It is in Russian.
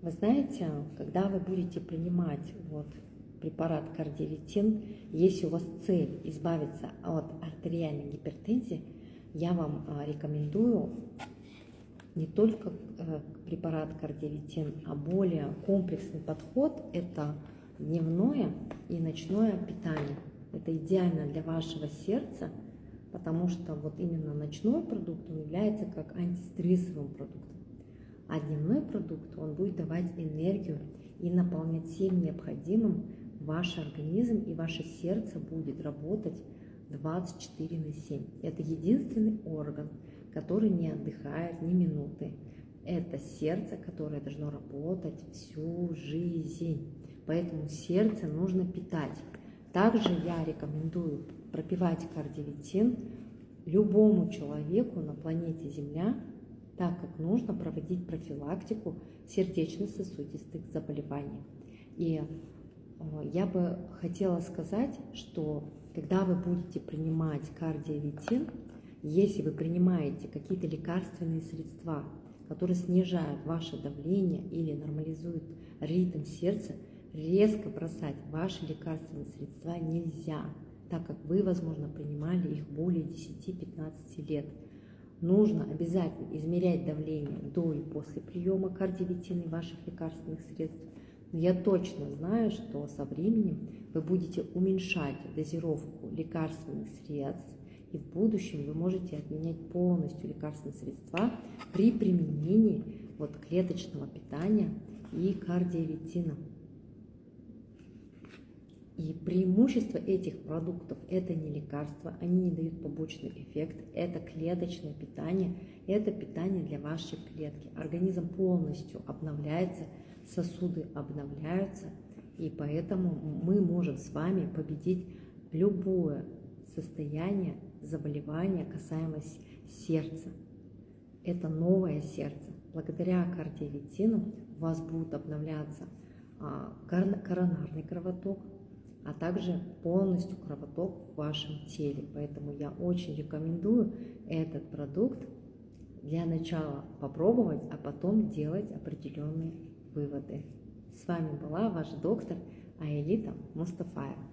Вы знаете, когда вы будете принимать препарат кардиолитин, если у вас цель избавиться от артериальной гипертензии, я вам рекомендую не только препарат кардиолитин, а более комплексный подход. Это дневное и ночное питание. Это идеально для вашего сердца, потому что именно ночной продукт он является как антистрессовым продуктом. А дневной продукт, он будет давать энергию и наполнять всем необходимым ваш организм, и ваше сердце будет работать 24/7. Это единственный орган, который не отдыхает ни минуты. Это сердце, которое должно работать всю жизнь. Поэтому сердце нужно питать. Также я рекомендую пропивать кардиолитин любому человеку на планете Земля, так как нужно проводить профилактику сердечно-сосудистых заболеваний. И я бы хотела сказать, что когда вы будете принимать кардиолитин, если вы принимаете какие-то лекарственные средства, которые снижают ваше давление или нормализуют ритм сердца, резко бросать ваши лекарственные средства нельзя, так как вы, возможно, принимали их более 10-15 лет. Нужно обязательно измерять давление до и после приема кардиолитина и ваших лекарственных средств. Но я точно знаю, что со временем вы будете уменьшать дозировку лекарственных средств, и в будущем вы можете отменять полностью лекарственные средства при применении клеточного питания и кардиолитина. И преимущество этих продуктов – это не лекарства, они не дают побочный эффект, это клеточное питание, это питание для вашей клетки. Организм полностью обновляется, сосуды обновляются, и поэтому мы можем с вами победить любое состояние заболевания, касаемо сердца. Это новое сердце. Благодаря кардиолитину у вас будет обновляться коронарный кровоток, а также полностью кровоток в вашем теле. Поэтому я очень рекомендую этот продукт для начала попробовать, а потом делать определенные выводы. С вами была ваш доктор Аэлита Мустафаева.